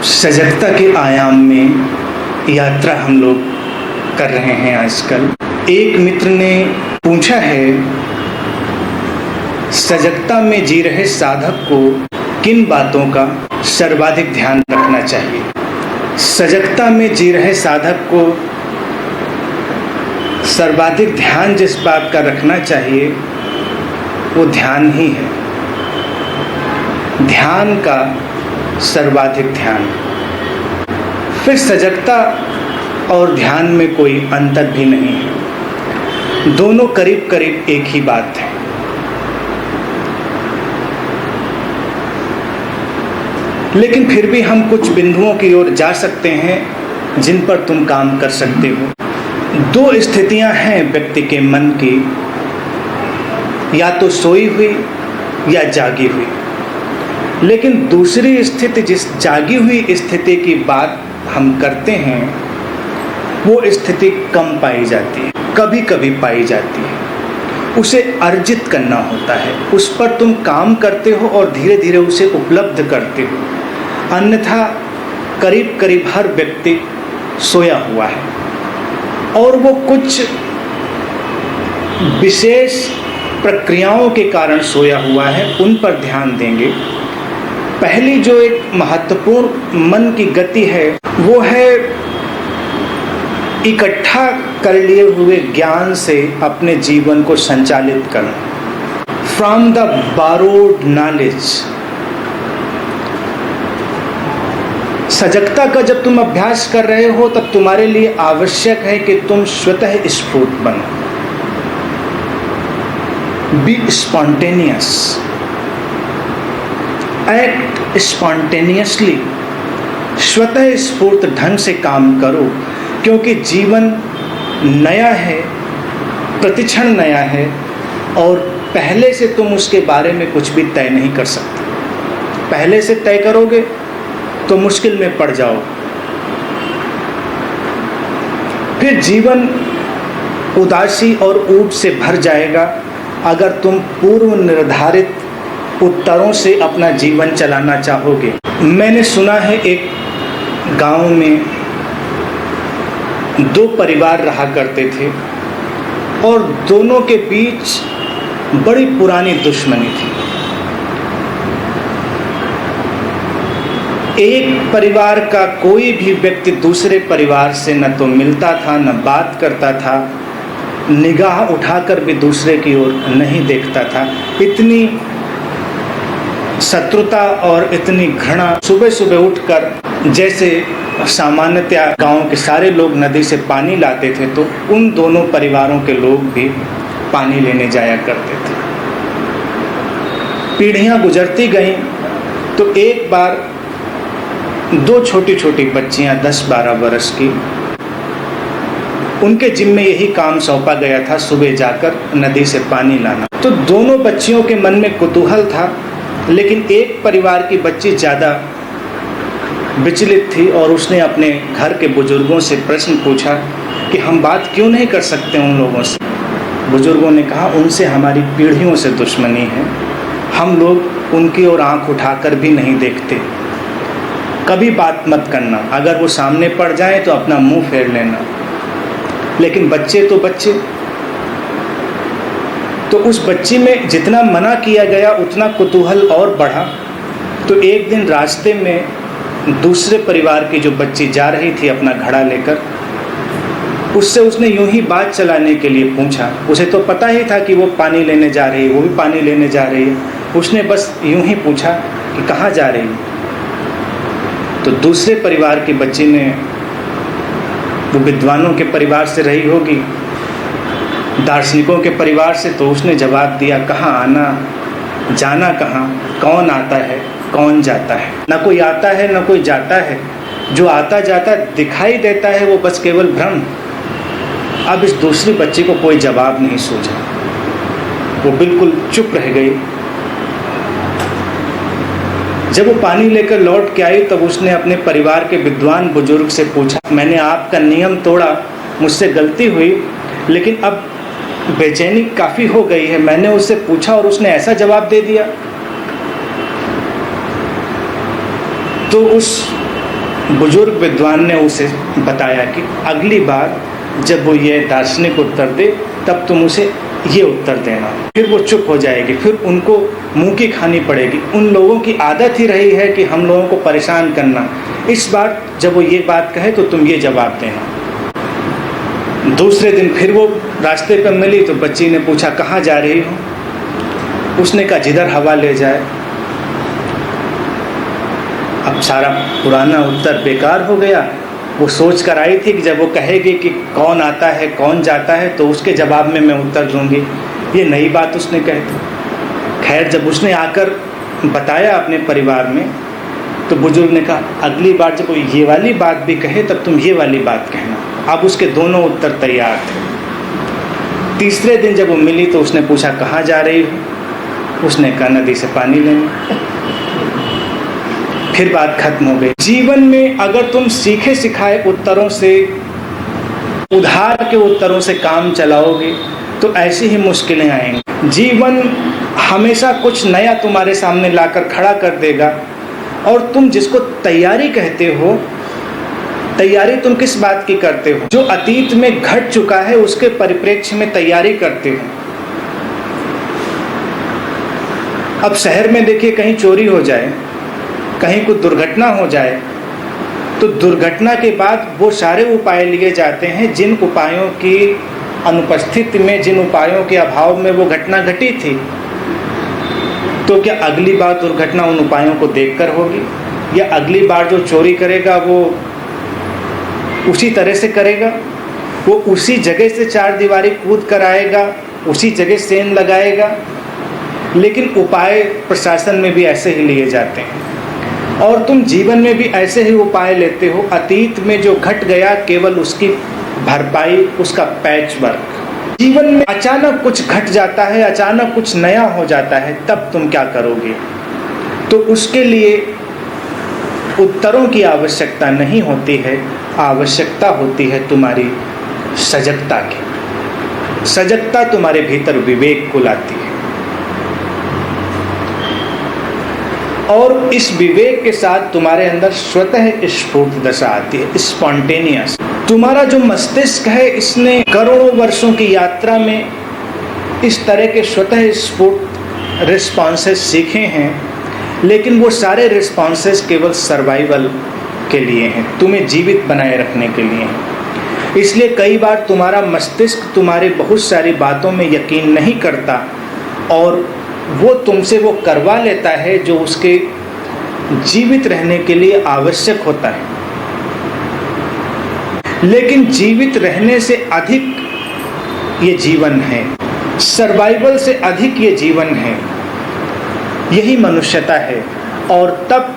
सजगता के आयाम में यात्रा हम लोग कर रहे हैं आजकल। एक मित्र ने पूछा है, सजगता में जी रहे साधक को किन बातों का सर्वाधिक ध्यान रखना चाहिए? सजगता में जी रहे साधक को सर्वाधिक ध्यान जिस बात का रखना चाहिए वो ध्यान ही है। ध्यान का सर्वाधिक ध्यान। फिर सजगता और ध्यान में कोई अंतर भी नहीं है, दोनों करीब करीब एक ही बात है। लेकिन फिर भी हम कुछ बिंदुओं की ओर जा सकते हैं जिन पर तुम काम कर सकते हो। दो स्थितियां हैं व्यक्ति के मन की, या तो सोई हुई या जागी हुई। लेकिन दूसरी स्थिति, जिस जागी हुई स्थिति की बात हम करते हैं, वो स्थिति कम पाई जाती है, कभी कभी पाई जाती है। उसे अर्जित करना होता है, उस पर तुम काम करते हो और धीरे धीरे उसे उपलब्ध करते हो। अन्यथा करीब करीब हर व्यक्ति सोया हुआ है और वो कुछ विशेष प्रक्रियाओं के कारण सोया हुआ है, उन पर ध्यान देंगे। पहली जो एक महत्वपूर्ण मन की गति है वो है इकट्ठा कर लिए हुए ज्ञान से अपने जीवन को संचालित करना। From the borrowed knowledge. सजगता का जब तुम अभ्यास कर रहे हो तब तुम्हारे लिए आवश्यक है कि तुम स्वतः स्फूर्त बनो। बी स्पॉन्टेनियस, एक्ट स्पॉन्टेनियसली, स्वतः स्फूर्त ढंग से काम करो, क्योंकि जीवन नया है, प्रतिक्षण नया है और पहले से तुम उसके बारे में कुछ भी तय नहीं कर सकते। पहले से तय करोगे तो मुश्किल में पड़ जाओ। फिर जीवन उदासी और ऊब से भर जाएगा अगर तुम पूर्व निर्धारित उत्तरों से अपना जीवन चलाना चाहोगे। मैंने सुना है एक गांव में दो परिवार रहा करते थे और दोनों के बीच बड़ी पुरानी दुश्मनी थी। एक परिवार का कोई भी व्यक्ति दूसरे परिवार से न तो मिलता था, न बात करता था, निगाह उठाकर भी दूसरे की ओर नहीं देखता था। इतनी शत्रुता और इतनी घृणा। सुबह सुबह उठकर जैसे सामान्यतया गांव के सारे लोग नदी से पानी लाते थे, तो उन दोनों परिवारों के लोग भी पानी लेने जाया करते थे। पीढ़ियां गुजरती गईं तो एक बार दो छोटी छोटी बच्चियां 10-12 वर्ष की, उनके जिम्मे यही काम सौंपा गया था, सुबह जाकर नदी से पानी लाना। तो दोनों बच्चियों के मन में कुतूहल था, लेकिन एक परिवार की बच्ची ज़्यादा विचलित थी और उसने अपने घर के बुजुर्गों से प्रश्न पूछा कि हम बात क्यों नहीं कर सकते उन लोगों से। बुजुर्गों ने कहा, उनसे हमारी पीढ़ियों से दुश्मनी है, हम लोग उनकी ओर आंख उठाकर भी नहीं देखते। कभी बात मत करना, अगर वो सामने पड़ जाए तो अपना मुंह फेर लेना। लेकिन बच्चे तो बच्चे। तो उस बच्ची में जितना मना किया गया उतना कुतूहल और बढ़ा। तो एक दिन रास्ते में दूसरे परिवार की जो बच्ची जा रही थी अपना घड़ा लेकर, उससे उसने यूं ही बात चलाने के लिए पूछा। उसे तो पता ही था कि वो पानी लेने जा रही है, वो भी पानी लेने जा रही है। उसने बस यूं ही पूछा कि कहाँ जा रही है। तो दूसरे परिवार की बच्ची ने, वो विद्वानों के परिवार से रही होगी, दार्शनिकों के परिवार से, तो उसने जवाब दिया, कहाँ आना, जाना कहाँ, कौन आता है कौन जाता है। ना कोई आता है ना कोई जाता है, जो आता जाता दिखाई देता है वो बस केवल भ्रम। अब इस दूसरी बच्ची को कोई जवाब नहीं सूझा, वो बिल्कुल चुप रह गई। जब वो पानी लेकर लौट के आई तब उसने अपने परिवार के विद्वान बुजुर्ग से पूछा, मैंने आपका नियम तोड़ा, मुझसे गलती हुई, लेकिन अब बेचैनी काफ़ी हो गई है। मैंने उससे पूछा और उसने ऐसा जवाब दे दिया। तो उस बुजुर्ग विद्वान ने उसे बताया कि अगली बार जब वो ये दार्शनिक उत्तर दे तब तुम उसे ये उत्तर देना। फिर वो चुप हो जाएगी, फिर उनको मुंह की खानी पड़ेगी। उन लोगों की आदत ही रही है कि हम लोगों को परेशान करना। इस बार जब वो ये बात कहे तो तुम ये जवाब देना। दूसरे दिन फिर वो रास्ते पर मिली तो बच्ची ने पूछा कहाँ जा रही हो? उसने कहा जिधर हवा ले जाए। अब सारा पुराना उत्तर बेकार हो गया। वो सोच कर आई थी कि जब वो कहेगी कि कौन आता है कौन जाता है तो उसके जवाब में मैं उत्तर दूंगी। ये नई बात उसने कही थी। खैर जब उसने आकर बताया अपने परिवार में तो बुजुर्ग ने कहा अगली बार जब वो ये वाली बात भी कहे तब तुम ये वाली बात कहना। अब उसके दोनों उत्तर तैयार थे। तीसरे दिन जब वो मिली तो उसने पूछा कहाँ जा रही हो? उसने कहा नदी से पानी लेने। फिर बात खत्म हो गई। जीवन में अगर तुम सीखे सिखाए उत्तरों से, उधार के उत्तरों से काम चलाओगे तो ऐसी ही मुश्किलें आएंगी। जीवन हमेशा कुछ नया तुम्हारे सामने लाकर खड़ा कर देगा। और तुम जिसको तैयारी कहते हो, तैयारी तुम किस बात की करते हो? जो अतीत में घट चुका है उसके परिप्रेक्ष्य में तैयारी करते हो। अब शहर में देखिए कहीं चोरी हो जाए, कहीं कोई दुर्घटना हो जाए तो दुर्घटना के बाद वो सारे उपाय लिए जाते हैं जिन उपायों की अनुपस्थिति में, जिन उपायों के अभाव में वो घटना घटी थी। तो क्या अगली बार दुर्घटना उन उपायों को देखकर होगी, या अगली बार जो चोरी करेगा वो उसी तरह से करेगा? वो उसी जगह से चार दीवारी कूद कर आएगा, उसी जगह सेंध लगाएगा? लेकिन उपाय प्रशासन में भी ऐसे ही लिए जाते हैं और तुम जीवन में भी ऐसे ही उपाय लेते हो। अतीत में जो घट गया केवल उसकी भरपाई, उसका पैच वर्क। जीवन में अचानक कुछ घट जाता है, अचानक कुछ नया हो जाता है, तब तुम क्या करोगे? तो उसके लिए उत्तरों की आवश्यकता नहीं होती है, आवश्यकता होती है तुम्हारी सजगता की। सजगता तुम्हारे भीतर विवेक को लाती है और इस विवेक के साथ तुम्हारे अंदर स्वतः स्फूर्त दशा आती है, स्पॉन्टेनियस। तुम्हारा जो मस्तिष्क है इसने करोड़ों वर्षों की यात्रा में इस तरह के स्वतः स्फूर्त रिस्पॉन्सेस सीखे हैं, लेकिन वो सारे रिस्पॉन्सेस केवल सर्वाइवल के लिए हैं, तुम्हें जीवित बनाए रखने के लिए हैं। इसलिए कई बार तुम्हारा मस्तिष्क तुम्हारे बहुत सारी बातों में यकीन नहीं करता और वो तुमसे वो करवा लेता है जो उसके जीवित रहने के लिए आवश्यक होता है। लेकिन जीवित रहने से अधिक ये जीवन है, सर्वाइवल से अधिक ये जीवन है, यही मनुष्यता है। और तब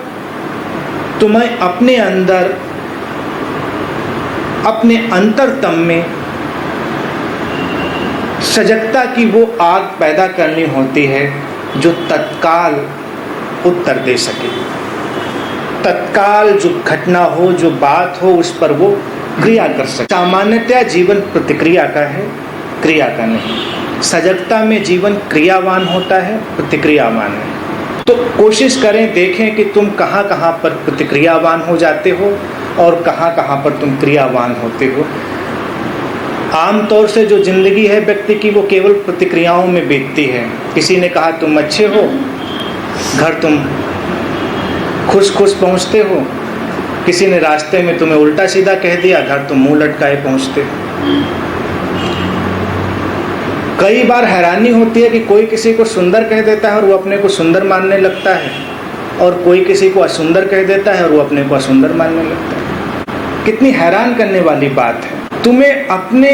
तुम्हें अपने अंदर, अपने अंतरतम में सजगता की वो आग पैदा करनी होती है जो तत्काल उत्तर दे सके। तत्काल जो घटना हो, जो बात हो, उस पर वो क्रिया कर सके। सामान्यतया जीवन प्रतिक्रिया का है, क्रिया का नहीं। सजगता में जीवन क्रियावान होता है, प्रतिक्रियावान है। तो कोशिश करें, देखें कि तुम कहाँ कहाँ पर प्रतिक्रियावान हो जाते हो और कहाँ कहाँ पर तुम क्रियावान होते हो। आमतौर से जो जिंदगी है व्यक्ति की वो केवल प्रतिक्रियाओं में बीतती है। किसी ने कहा तुम अच्छे हो, घर तुम खुश खुश पहुंचते हो। किसी ने रास्ते में तुम्हें उल्टा सीधा कह दिया, घर तुम मुंह लटकाए पहुंचते हो। कई बार हैरानी होती है कि कोई किसी को सुंदर कह देता है और वो अपने को सुंदर मानने लगता है, और कोई किसी को असुंदर कह देता है और वो अपने को असुंदर मानने लगता है। कितनी हैरान करने वाली बात है। तुम्हें अपने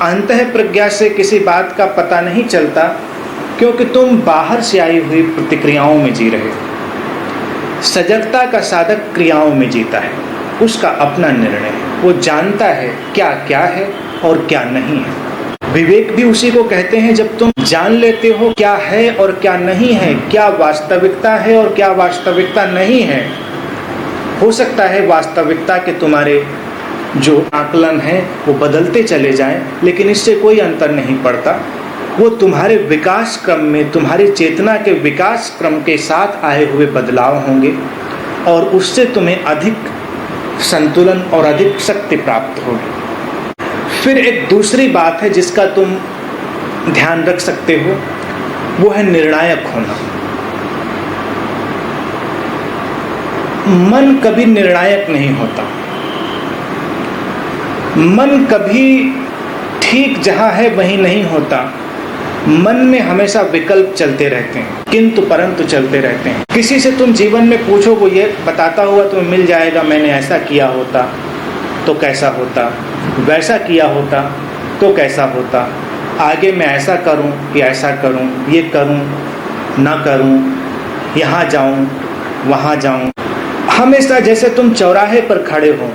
अंतः प्रज्ञा से किसी बात का पता नहीं चलता क्योंकि तुम बाहर से आई हुई प्रतिक्रियाओं में जी रहे हो। सजगता का साधक क्रियाओं में जीता है, उसका अपना निर्णय है, वो जानता है क्या क्या है और क्या नहीं है। विवेक भी उसी को कहते हैं जब तुम जान लेते हो क्या है और क्या नहीं है, क्या वास्तविकता है और क्या वास्तविकता नहीं है। हो सकता है वास्तविकता के तुम्हारे जो आकलन है वो बदलते चले जाएं, लेकिन इससे कोई अंतर नहीं पड़ता। वो तुम्हारे विकास क्रम में, तुम्हारी चेतना के विकास क्रम के साथ आए हुए बदलाव होंगे और उससे तुम्हें अधिक संतुलन और अधिक शक्ति प्राप्त होगी। फिर एक दूसरी बात है जिसका तुम ध्यान रख सकते हो, वो है निर्णायक होना। मन कभी निर्णायक नहीं होता। मन कभी ठीक जहां है वहीं नहीं होता। मन में हमेशा विकल्प चलते रहते हैं, किंतु परंतु चलते रहते हैं। किसी से तुम जीवन में पूछो, वो ये बताता हुआ तुम्हें मिल जाएगा, मैंने ऐसा किया होता तो कैसा होता, वैसा किया होता तो कैसा होता, आगे मैं ऐसा करूं कि ऐसा करूं, ये करूं ना करूं, यहाँ जाऊं वहाँ जाऊं। हमेशा जैसे तुम चौराहे पर खड़े हो,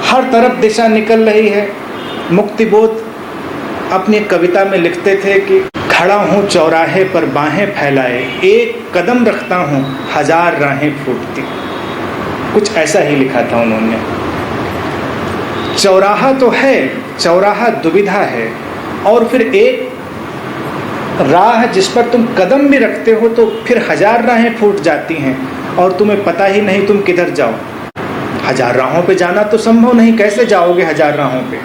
हर तरफ दिशा निकल रही है। मुक्तिबोध अपनी कविता में लिखते थे कि खड़ा हूँ चौराहे पर बाहें फैलाए, एक कदम रखता हूँ हजार राहें फूटती। कुछ ऐसा ही लिखा था उन्होंने। चौराहा तो है, चौराहा दुविधा है, और फिर एक राह जिस पर तुम कदम भी रखते हो तो फिर हजार राहें फूट जाती हैं और तुम्हें पता ही नहीं तुम किधर जाओ। हजार राहों पे जाना तो संभव नहीं, कैसे जाओगे हजार राहों पे।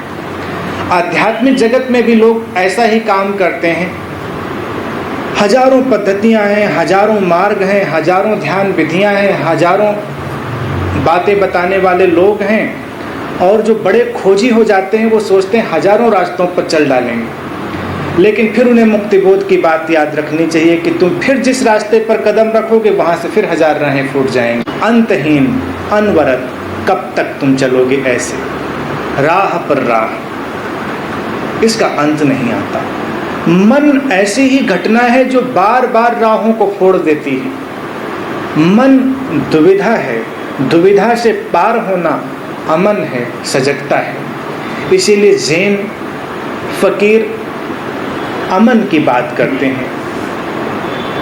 आध्यात्मिक जगत में भी लोग ऐसा ही काम करते हैं। हजारों पद्धतियां हैं, हजारों मार्ग हैं, हजारों ध्यान विधियां हैं, हजारों बातें बताने वाले लोग हैं, और जो बड़े खोजी हो जाते हैं वो सोचते हैं हजारों रास्तों पर चल डालेंगे। लेकिन फिर उन्हें मुक्तिबोध की बात याद रखनी चाहिए कि तुम फिर जिस रास्ते पर कदम रखोगे वहां से फिर हजार राहें फूट जाएंगी। अंतहीन अनवरत कब तक तुम चलोगे ऐसे, राह पर राह, इसका अंत नहीं आता। मन ऐसी ही घटना है जो बार बार राहों को फोड़ देती है। मन दुविधा है, दुविधा से पार होना अमन है, सजगता है। इसीलिए ज़ैन फकीर अमन की बात करते हैं।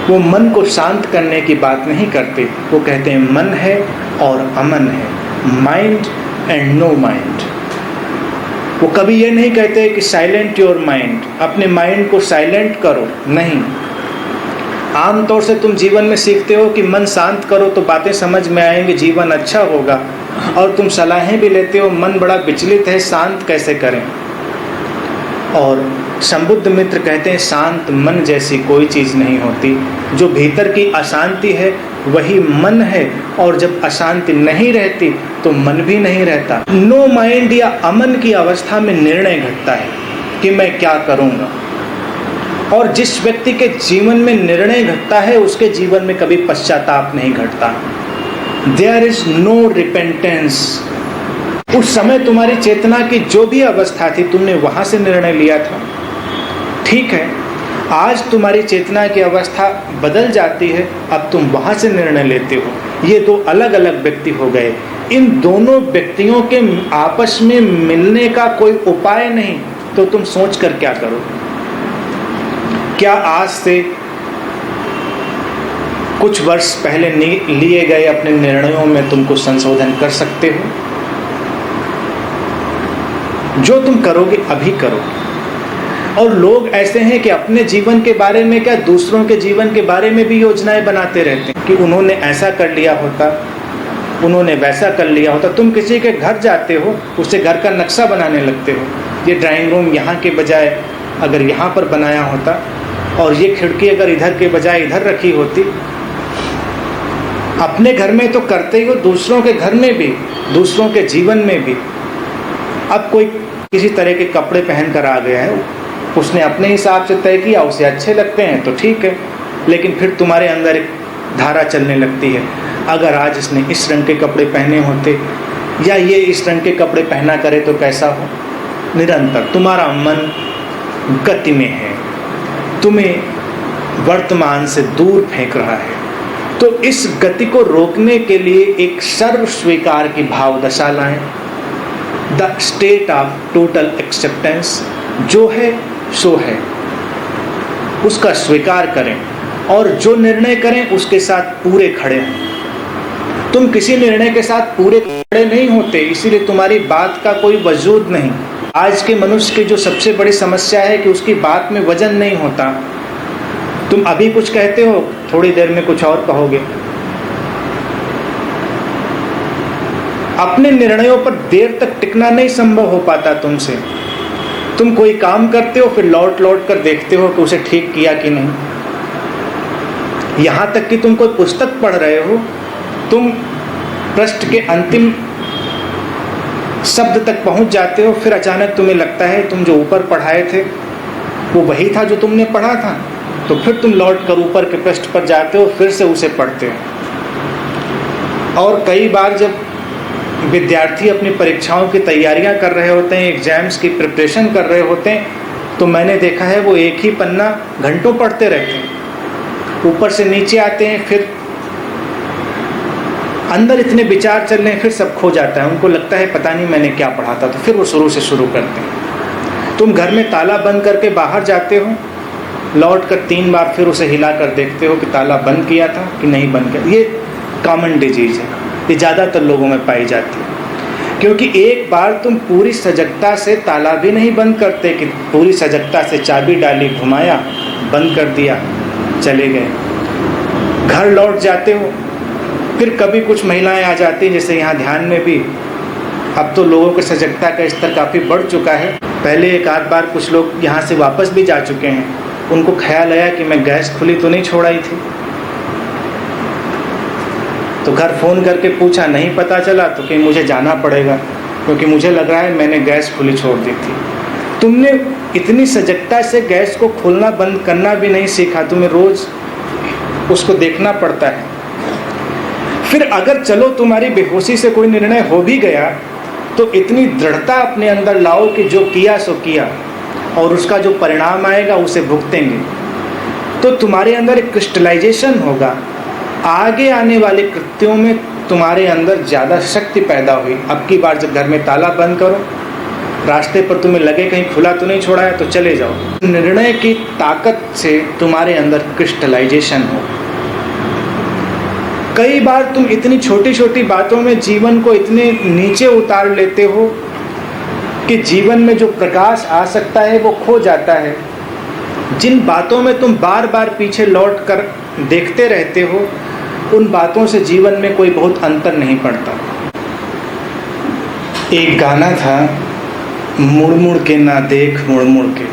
वो मन को शांत करने की बात नहीं करते, वो कहते हैं मन है और अमन है, माइंड एंड नो माइंड। वो कभी ये नहीं कहते कि साइलेंट योर माइंड, अपने माइंड को साइलेंट करो, नहीं। आमतौर से तुम जीवन में सीखते हो कि मन शांत करो तो बातें समझ में आएंगी, जीवन अच्छा होगा, और तुम सलाहें भी लेते हो, मन बड़ा विचलित है, शांत कैसे करें। और संबुद्ध मित्र कहते हैं शांत मन जैसी कोई चीज़ नहीं होती। जो भीतर की अशांति है वही मन है, और जब अशांति नहीं रहती तो मन भी नहीं रहता। नो माइंड या अमन की अवस्था में निर्णय घटता है कि मैं क्या करूँगा। और जिस व्यक्ति के जीवन में निर्णय घटता है उसके जीवन में कभी पश्चाताप नहीं घटता। There is no repentance. उस समय तुम्हारी चेतना की जो भी अवस्था थी तुमने वहां से निर्णय लिया था, ठीक है। आज तुम्हारी चेतना की अवस्था बदल जाती है, अब तुम वहां से निर्णय लेते हो। ये दो अलग अलग व्यक्ति हो गए। इन दोनों व्यक्तियों के आपस में मिलने का कोई उपाय नहीं, तो तुम सोच कर क्या करो। क्या आज से कुछ वर्ष पहले लिए गए अपने निर्णयों में तुमको संशोधन कर सकते हो? जो तुम करोगे अभी करो। और लोग ऐसे हैं कि अपने जीवन के बारे में क्या, दूसरों के जीवन के बारे में भी योजनाएं बनाते रहते हैं कि उन्होंने ऐसा कर लिया होता, उन्होंने वैसा कर लिया होता। तुम किसी के घर जाते हो, उससे घर का नक्शा बनाने लगते हो। ये ड्राइंग रूम यहाँ के बजाय अगर यहाँ पर बनाया होता, और ये खिड़की अगर इधर के बजाय इधर रखी होती। अपने घर में तो करते ही हो, दूसरों के घर में भी, दूसरों के जीवन में भी। अब कोई किसी तरह के कपड़े पहन कर आ गया है, उसने अपने हिसाब से तय किया, उसे अच्छे लगते हैं तो ठीक है, लेकिन फिर तुम्हारे अंदर एक धारा चलने लगती है, अगर आज इसने इस रंग के कपड़े पहने होते या ये इस रंग के कपड़े पहना करे तो कैसा हो। निरंतर तुम्हारा मन गति में है, तुम्हें वर्तमान से दूर फेंक रहा है। तो इस गति को रोकने के लिए एक सर्व स्वीकार की भाव दशा लाएं, the state of total acceptance. जो है सो है, उसका स्वीकार करें, और जो निर्णय करें उसके साथ पूरे खड़े हों। तुम किसी निर्णय के साथ पूरे खड़े नहीं होते, इसीलिए तुम्हारी बात का कोई वजूद नहीं। आज के मनुष्य की जो सबसे बड़ी समस्या है कि उसकी बात में वजन नहीं होता। तुम अभी कुछ कहते हो, थोड़ी देर में कुछ और कहोगे। अपने निर्णयों पर देर तक टिकना नहीं संभव हो पाता तुमसे। तुम कोई काम करते हो, फिर लौट लौट कर देखते हो कि उसे ठीक किया कि नहीं। यहाँ तक कि तुम कोई पुस्तक पढ़ रहे हो, तुम पृष्ठ के अंतिम शब्द तक पहुंच जाते हो, फिर अचानक तुम्हें लगता है तुम जो ऊपर पढ़ाए थे वो वही था जो तुमने पढ़ा था, तो फिर तुम लौट कर ऊपर के पृष्ठ पर जाते हो, फिर से उसे पढ़ते हो। और कई बार जब विद्यार्थी अपनी परीक्षाओं की तैयारियां कर रहे होते हैं, एग्जाम्स की प्रिपरेशन कर रहे होते हैं, तो मैंने देखा है वो एक ही पन्ना घंटों पढ़ते रहते हैं, ऊपर से नीचे आते हैं, फिर अंदर इतने विचार चल रहे हैं, फिर सब खो जाता है, उनको लगता है पता नहीं मैंने क्या पढ़ा था, तो फिर वो शुरू से शुरू करते हैं। तुम घर में ताला बंद करके बाहर जाते हो, लौट कर 3 बार फिर उसे हिला कर देखते हो कि ताला बंद किया था कि नहीं बंद किया। ये कॉमन डिजीज है, ये ज़्यादातर लोगों में पाई जाती है, क्योंकि एक बार तुम पूरी सजगता से ताला भी नहीं बंद करते कि पूरी सजगता से चाबी डाली, घुमाया, बंद कर दिया, चले गए, घर लौट जाते हो। फिर कभी कुछ महिलाएं आ जाती हैं, जैसे यहाँ ध्यान में भी अब तो लोगों की सजगता का स्तर काफ़ी बढ़ चुका है। पहले एक आध बार कुछ लोग यहाँ से वापस भी जा चुके हैं, उनको ख्याल आया कि मैं गैस खुली तो नहीं छोड़ाई थी, तो घर फ़ोन करके पूछा, नहीं पता चला तो कि मुझे जाना पड़ेगा क्योंकि मुझे लग रहा है मैंने गैस खुली छोड़ दी थी। तुमने इतनी सजगता से गैस को खोलना बंद करना भी नहीं सीखा, तुम्हें रोज़ उसको देखना पड़ता है। फिर अगर चलो तुम्हारी बेहोशी से कोई निर्णय हो भी गया, तो इतनी दृढ़ता अपने अंदर लाओ कि जो किया सो किया, और उसका जो परिणाम आएगा उसे भुगतेंगे, तो तुम्हारे अंदर एक क्रिस्टलाइजेशन होगा। आगे आने वाले कृत्यों में तुम्हारे अंदर ज़्यादा शक्ति पैदा हुई। अब की बार जब घर में ताला बंद करो, रास्ते पर तुम्हें लगे कहीं खुला तो नहीं छोड़ा है, तो चले जाओ। निर्णय की ताकत से तुम्हारे अंदर क्रिस्टलाइजेशन हो। कई बार तुम इतनी छोटी छोटी बातों में जीवन को इतने नीचे उतार लेते हो कि जीवन में जो प्रकाश आ सकता है वो खो जाता है। जिन बातों में तुम बार बार पीछे लौट कर देखते रहते हो, उन बातों से जीवन में कोई बहुत अंतर नहीं पड़ता। एक गाना था, मुड़ मुड़ के ना देख मुड़ मुड़ के।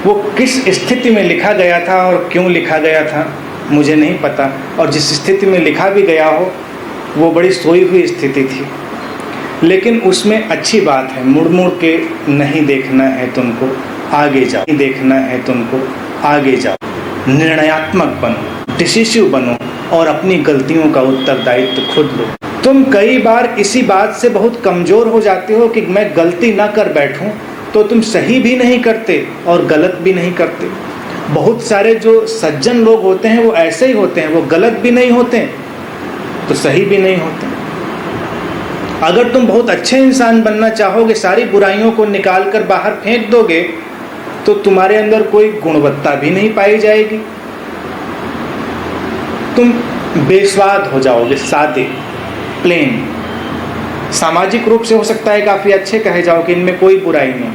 वो किस स्थिति में लिखा गया था और क्यों लिखा गया था मुझे नहीं पता, और जिस स्थिति में लिखा भी गया हो वो बड़ी सोई हुई स्थिति थी, लेकिन उसमें अच्छी बात है, मुड़ मुड़ के नहीं देखना है तुमको, आगे जाओ, नहीं देखना है तुमको, आगे जाओ। निर्णयात्मक बनो, डिसिसिव बनो, और अपनी गलतियों का उत्तरदायित्व खुद लो। तुम कई बार इसी बात से बहुत कमज़ोर हो जाते हो कि मैं गलती ना कर बैठूं, तो तुम सही भी नहीं करते और गलत भी नहीं करते। बहुत सारे जो सज्जन लोग होते हैं वो ऐसे ही होते हैं, वो गलत भी नहीं होते तो सही भी नहीं होते। अगर तुम बहुत अच्छे इंसान बनना चाहोगे, सारी बुराइयों को निकाल कर बाहर फेंक दोगे, तो तुम्हारे अंदर कोई गुणवत्ता भी नहीं पाई जाएगी। तुम बेस्वाद हो जाओगे, सादे, प्लेन। सामाजिक रूप से हो सकता है काफ़ी अच्छे कहे जाओ कि इनमें कोई बुराई नहीं।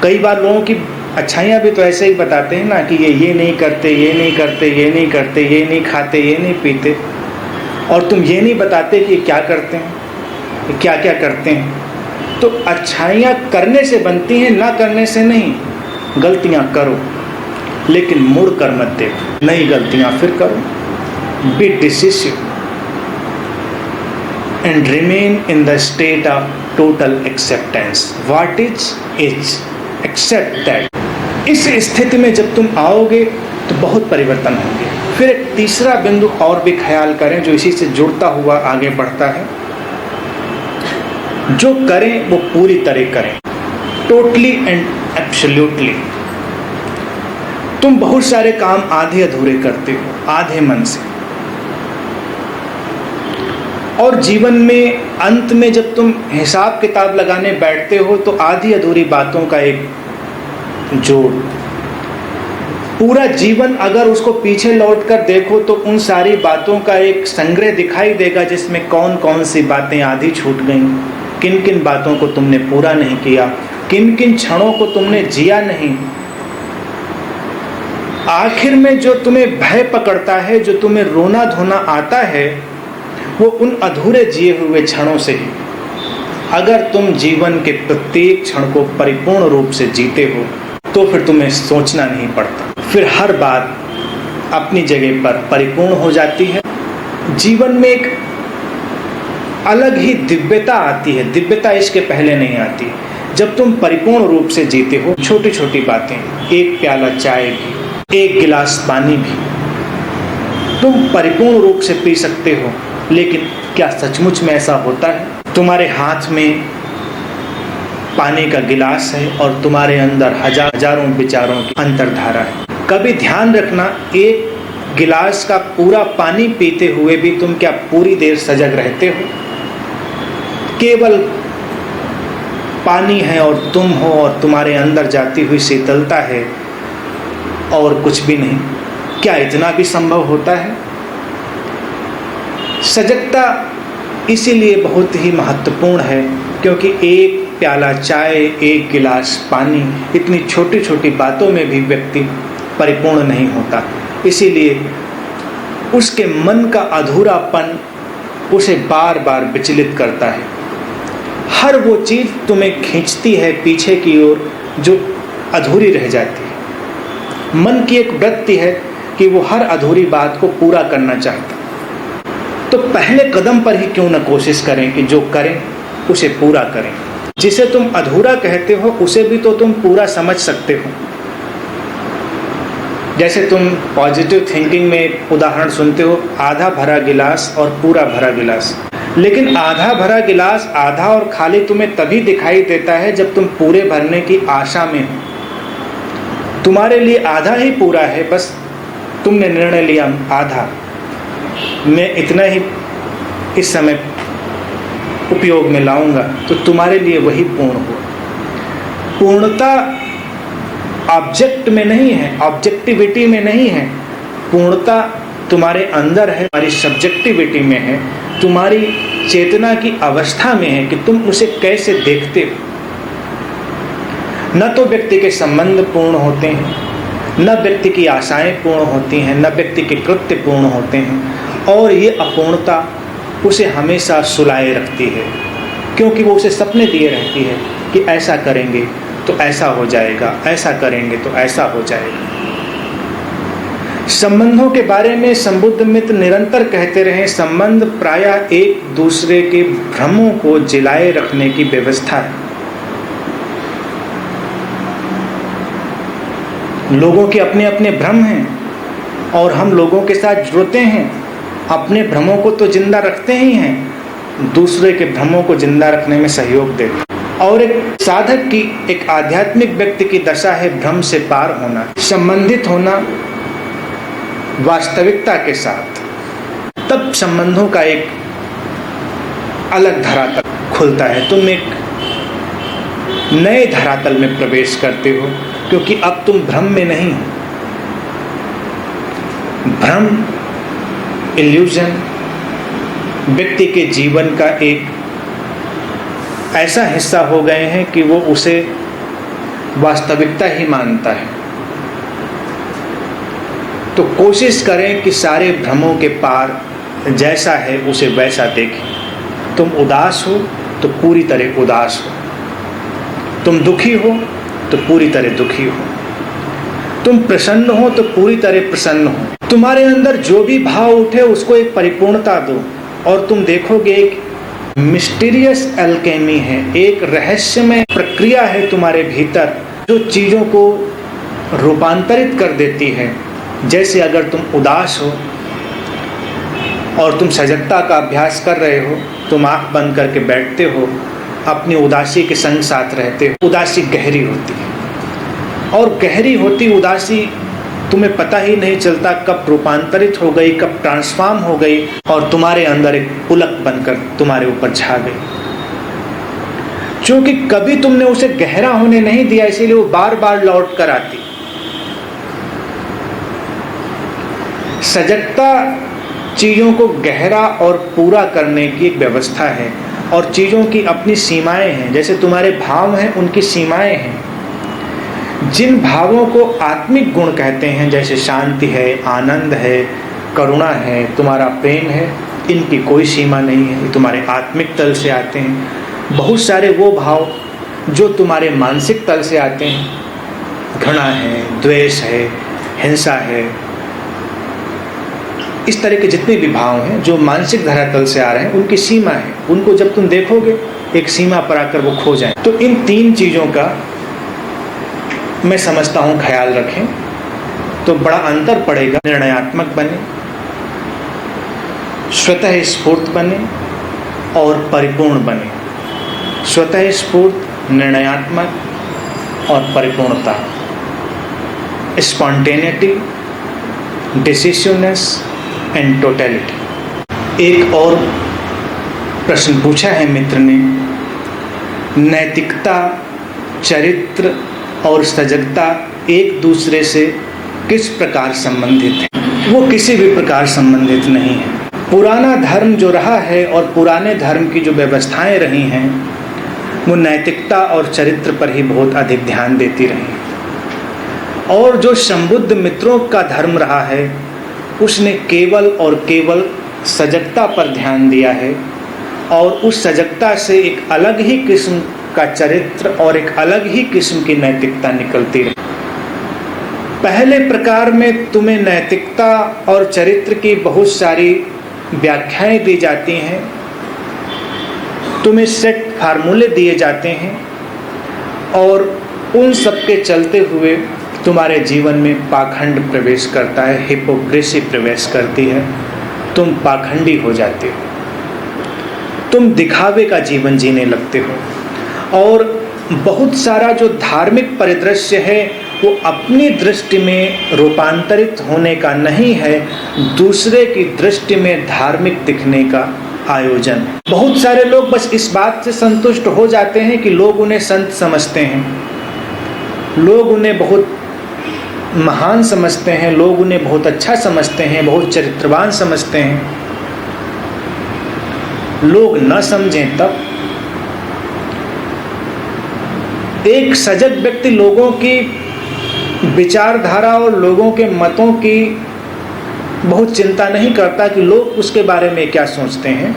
कई बार लोगों की अच्छाइयाँ भी तो ऐसे ही बताते हैं ना कि ये नहीं करते, ये नहीं करते, ये नहीं करते, ये नहीं खाते, ये नहीं पीते, और तुम ये नहीं बताते कि क्या करते हैं, क्या क्या करते हैं। तो अच्छाइयाँ करने से बनती हैं, ना करने से नहीं। गलतियाँ करो लेकिन मुड़ कर मत देखो, नई गलतियाँ फिर करो। Be decisive and remain in the state of total acceptance. What is accept that. इस स्थिति में जब तुम आओगे तो बहुत परिवर्तन होंगे। फिर एक तीसरा बिंदु और भी ख्याल करें जो इसी से जुड़ता हुआ आगे बढ़ता है। जो करें वो पूरी तरह करें, टोटली एंड एब्सोल्युटली। तुम बहुत सारे काम आधे अधूरे करते हो, आधे मन से, और जीवन में अंत में जब तुम हिसाब किताब लगाने बैठते हो तो आधी अधूरी बातों का एक जोड़। पूरा जीवन अगर उसको पीछे लौट कर देखो तो उन सारी बातों का एक संग्रह दिखाई देगा, जिसमें कौन कौन सी बातें आधी छूट गईं, किन किन बातों को तुमने पूरा नहीं किया, किन किन क्षणों को तुमने जिया नहीं। आखिर में जो तुम्हें भय पकड़ता है, जो तुम्हें रोना धोना आता है, वो उन अधूरे जिए हुए क्षणों से ही अगर तुम जीवन के प्रत्येक क्षण को परिपूर्ण रूप से जीते हो तो फिर तुम्हें सोचना नहीं पड़ता, फिर हर बात अपनी जगह पर परिपूर्ण हो जाती है। जीवन में एक अलग ही दिव्यता आती है, दिव्यता इसके पहले नहीं आती। जब तुम परिपूर्ण रूप से जीते हो, छोटी छोटी बातें, एक प्याला चाय भी, एक गिलास पानी भी तुम परिपूर्ण रूप से पी सकते हो। लेकिन क्या सचमुच में ऐसा होता है? तुम्हारे हाथ में पानी का गिलास है और तुम्हारे अंदर हजारों विचारों की अंतर्धारा है। कभी ध्यान रखना, एक गिलास का पूरा पानी पीते हुए भी तुम क्या पूरी देर सजग रहते हो? केवल पानी है और तुम हो और तुम्हारे अंदर जाती हुई शीतलता है और कुछ भी नहीं। क्या इतना भी संभव होता है? सजगता इसीलिए बहुत ही महत्वपूर्ण है क्योंकि एक प्याला चाय, एक गिलास पानी, इतनी छोटी छोटी बातों में भी व्यक्ति परिपूर्ण नहीं होता। इसीलिए उसके मन का अधूरापन उसे बार बार विचलित करता है। हर वो चीज़ तुम्हें खींचती है पीछे की ओर जो अधूरी रह जाती है। मन की एक वृत्ति है कि वो हर अधूरी बात को पूरा करना चाहता। तो पहले कदम पर ही क्यों न कोशिश करें कि जो करें उसे पूरा करें। जिसे तुम अधूरा कहते हो उसे भी तो तुम पूरा समझ सकते हो। जैसे तुम पॉजिटिव थिंकिंग में एक उदाहरण सुनते हो, आधा भरा गिलास और पूरा भरा गिलास। लेकिन आधा भरा गिलास आधा और खाली तुम्हें तभी दिखाई देता है जब तुम पूरे भरने की आशा में हो। तुम्हारे लिए आधा ही पूरा है, बस तुमने निर्णय लिया आधा मैं इतना ही इस समय उपयोग में लाऊंगा, तो तुम्हारे लिए वही पूर्ण हो। पूर्णता ऑब्जेक्ट में नहीं है, ऑब्जेक्टिविटी में नहीं है। पूर्णता तुम्हारे अंदर है, तुम्हारी सब्जेक्टिविटी में है, तुम्हारी चेतना की अवस्था में है कि तुम उसे कैसे देखते हो। न तो व्यक्ति के संबंध पूर्ण होते हैं, न व्यक्ति की आशाएं पूर्ण होती हैं, न व्यक्ति के कृत्य पूर्ण होते हैं। और ये अपूर्णता उसे हमेशा सुलाए रखती है क्योंकि वो उसे सपने दिए रहती है कि ऐसा करेंगे तो ऐसा हो जाएगा, ऐसा करेंगे तो ऐसा हो जाएगा। संबंधों के बारे में संबुद्ध मित्र निरंतर कहते रहे, संबंध प्रायः एक दूसरे के भ्रमों को जिलाए रखने की व्यवस्था है। लोगों के अपने अपने भ्रम हैं और हम लोगों के साथ जुड़ते हैं, अपने भ्रमों को तो जिंदा रखते ही हैं, दूसरे के भ्रमों को जिंदा रखने में सहयोग देते हैं। और एक साधक की, एक आध्यात्मिक व्यक्ति की दशा है भ्रम से पार होना, संबंधित होना वास्तविकता के साथ। तब संबंधों का एक अलग धरातल खुलता है, तुम एक नए धरातल में प्रवेश करते हो क्योंकि अब तुम भ्रम में नहीं हो। भ्रम, इल्यूजन व्यक्ति के जीवन का एक ऐसा हिस्सा हो गए हैं कि वो उसे वास्तविकता ही मानता है। तो कोशिश करें कि सारे भ्रमों के पार जैसा है उसे वैसा देखें। तुम उदास हो तो पूरी तरह उदास हो, तुम दुखी हो तो पूरी तरह दुखी हो, तुम प्रसन्न हो तो पूरी तरह प्रसन्न हो। तुम्हारे अंदर जो भी भाव उठे उसको एक परिपूर्णता दो और तुम देखोगे एक मिस्टीरियस अल्केमी है, एक रहस्यमय प्रक्रिया है तुम्हारे भीतर जो चीज़ों को रूपांतरित कर देती है। जैसे अगर तुम उदास हो और तुम सजगता का अभ्यास कर रहे हो, तुम आँख बंद करके बैठते हो, अपनी उदासी के संग साथ रहते हो, उदासी गहरी होती है और गहरी होती उदासी तुम्हें पता ही नहीं चलता कब रूपांतरित हो गई, कब ट्रांसफॉर्म हो गई और तुम्हारे अंदर एक पुलक बनकर तुम्हारे ऊपर छा गई। क्योंकि कभी तुमने उसे गहरा होने नहीं दिया, इसीलिए वो बार बार लौट कर आती। सजगता चीज़ों को गहरा और पूरा करने की एक व्यवस्था है और चीज़ों की अपनी सीमाएं हैं। जैसे तुम्हारे भाव हैं, उनकी सीमाएं हैं। जिन भावों को आत्मिक गुण कहते हैं, जैसे शांति है, आनंद है, करुणा है, तुम्हारा प्रेम है, इनकी कोई सीमा नहीं है, ये तुम्हारे आत्मिक तल से आते हैं। बहुत सारे वो भाव जो तुम्हारे मानसिक तल से आते हैं, घृणा है, द्वेष है, हिंसा है, इस तरह के जितने भी भाव हैं जो मानसिक धरातल से आ रहे हैं, उनकी सीमा है। उनको जब तुम देखोगे एक सीमा पर आकर वो खो जाए। तो इन 3 चीज़ों का मैं समझता हूँ ख्याल रखें तो बड़ा अंतर पड़ेगा। निर्णयात्मक बने, स्वतः स्फूर्त बने और परिपूर्ण बने। स्वतः स्फूर्त, निर्णयात्मक और परिपूर्णता, स्पॉन्टेनिटी, डिसिसिवनेस एंड टोटलिटी। एक और प्रश्न पूछा है मित्र ने, नैतिकता, चरित्र और सजगता एक दूसरे से किस प्रकार संबंधित है? वो किसी भी प्रकार संबंधित नहीं है। पुराना धर्म जो रहा है और पुराने धर्म की जो व्यवस्थाएं रही हैं, वो नैतिकता और चरित्र पर ही बहुत अधिक ध्यान देती रही। और जो संबुद्ध मित्रों का धर्म रहा है, उसने केवल और केवल सजगता पर ध्यान दिया है और उस सजगता से एक अलग ही किस्म का चरित्र और एक अलग ही किस्म की नैतिकता निकलती रही। पहले प्रकार में तुम्हें नैतिकता और चरित्र की बहुत सारी व्याख्याएं दी जाती हैं, तुम्हें सेट फार्मूले दिए जाते हैं और उन सब के चलते हुए तुम्हारे जीवन में पाखंड प्रवेश करता है, हिपोक्रेसी प्रवेश करती है, तुम पाखंडी हो जाते हो, तुम दिखावे का जीवन जीने लगते हो। और बहुत सारा जो धार्मिक परिदृश्य है वो अपनी दृष्टि में रूपांतरित होने का नहीं है, दूसरे की दृष्टि में धार्मिक दिखने का आयोजन है। बहुत सारे लोग बस इस बात से संतुष्ट हो जाते हैं कि लोग उन्हें संत समझते हैं, लोग उन्हें बहुत महान समझते हैं, लोग उन्हें बहुत अच्छा समझते हैं, बहुत चरित्रवान समझते हैं। लोग न समझें तब एक सजग व्यक्ति लोगों की विचारधारा और लोगों के मतों की बहुत चिंता नहीं करता कि लोग उसके बारे में क्या सोचते हैं।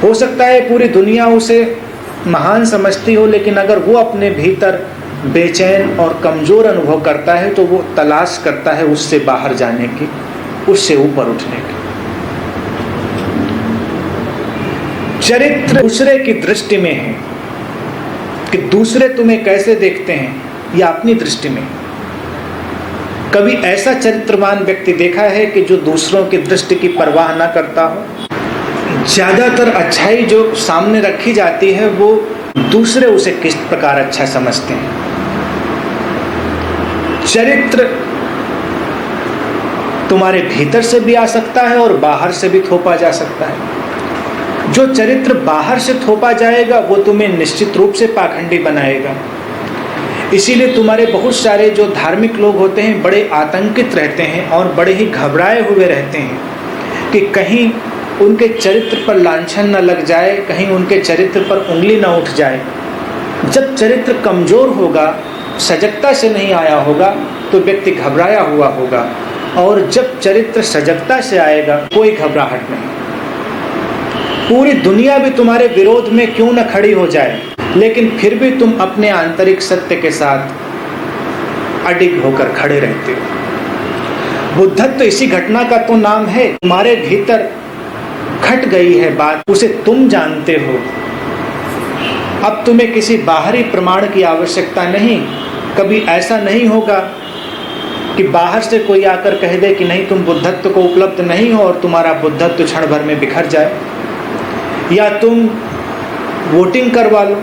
हो सकता है पूरी दुनिया उसे महान समझती हो, लेकिन अगर वो अपने भीतर बेचैन और कमज़ोर अनुभव करता है तो वो तलाश करता है उससे बाहर जाने की, उससे ऊपर उठने की। चरित्र दूसरे की दृष्टि में है कि दूसरे तुम्हें कैसे देखते हैं या अपनी दृष्टि में। कभी ऐसा चरित्रवान व्यक्ति देखा है कि जो दूसरों की दृष्टि की परवाह न करता हो? ज़्यादातर अच्छाई जो सामने रखी जाती है वो दूसरे उसे किस प्रकार अच्छा समझते हैं। चरित्र तुम्हारे भीतर से भी आ सकता है और बाहर से भी थोपा जा सकता है। जो चरित्र बाहर से थोपा जाएगा वो तुम्हें निश्चित रूप से पाखंडी बनाएगा। इसीलिए तुम्हारे बहुत सारे जो धार्मिक लोग होते हैं बड़े आतंकित रहते हैं और बड़े ही घबराए हुए रहते हैं कि कहीं उनके चरित्र पर लांछन न लग जाए, कहीं उनके चरित्र पर उंगली न उठ जाए। जब चरित्र कमज़ोर होगा, सजगता से नहीं आया होगा, तो व्यक्ति घबराया हुआ होगा, और जब चरित्र सजगता से आएगा कोई घबराहट नहीं। पूरी दुनिया भी तुम्हारे विरोध में क्यों न खड़ी हो जाए, लेकिन फिर भी तुम अपने आंतरिक सत्य के साथ अडिग होकर खड़े रहते हो। बुद्धत्व इसी घटना का तो नाम है। तुम्हारे भीतर खट गई है बात, उसे तुम जानते हो। अब तुम्हें किसी बाहरी प्रमाण की आवश्यकता नहीं। कभी ऐसा नहीं होगा कि बाहर से कोई आकर कह दे कि नहीं, तुम बुद्धत्व को उपलब्ध नहीं हो और तुम्हारा बुद्धत्व क्षण भर में बिखर जाए, या तुम वोटिंग करवा लो।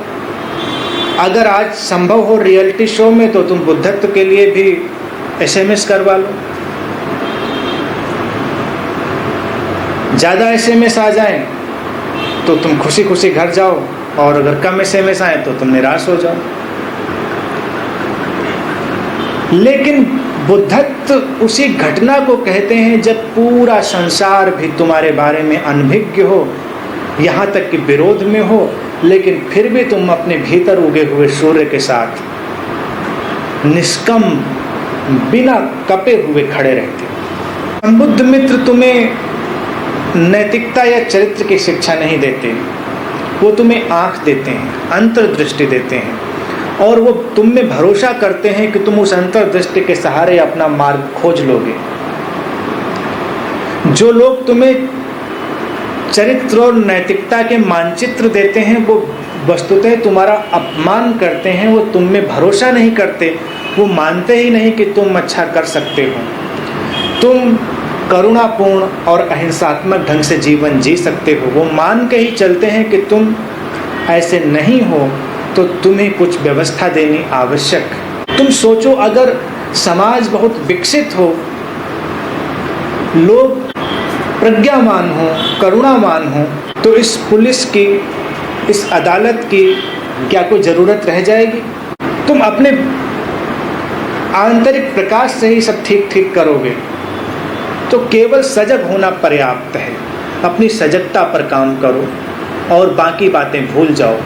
अगर आज संभव हो रियलिटी शो में, तो तुम बुद्धत्व के लिए भी SMS करवा लो। ज़्यादा SMS आ जाएं तो तुम खुशी खुशी घर जाओ, और अगर कम SMS आए तो तुम निराश हो जाओ। लेकिन बुद्धत्व उसी घटना को कहते हैं जब पूरा संसार भी तुम्हारे बारे में अनभिज्ञ हो, यहाँ तक कि विरोध में हो, लेकिन फिर भी तुम अपने भीतर उगे हुए सूर्य के साथ निष्कम बिना कपे हुए खड़े रहते हो। संबुद्ध मित्र तुम्हें नैतिकता या चरित्र की शिक्षा नहीं देते, वो तुम्हें आँख देते हैं, अंतर्दृष्टि देते हैं, और वो तुम में भरोसा करते हैं कि तुम उस अंतर्दृष्टि के सहारे अपना मार्ग खोज लोगे। जो लोग तुम्हें चरित्र और नैतिकता के मानचित्र देते हैं वो वस्तुतः तुम्हारा अपमान करते हैं, वो तुम में भरोसा नहीं करते, वो मानते ही नहीं कि तुम अच्छा कर सकते हो, तुम करुणापूर्ण और अहिंसात्मक ढंग से जीवन जी सकते हो। वो मान के ही चलते हैं कि तुम ऐसे नहीं हो तो तुम्हें कुछ व्यवस्था देनी आवश्यक। तुम सोचो, अगर समाज बहुत विकसित हो, लोग प्रज्ञावान हो, करुणावान हो, तो इस पुलिस की, इस अदालत की क्या कोई ज़रूरत रह जाएगी? तुम अपने आंतरिक प्रकाश से ही सब ठीक ठीक करोगे। तो केवल सजग होना पर्याप्त है। अपनी सजगता पर काम करो और बाकी बातें भूल जाओ।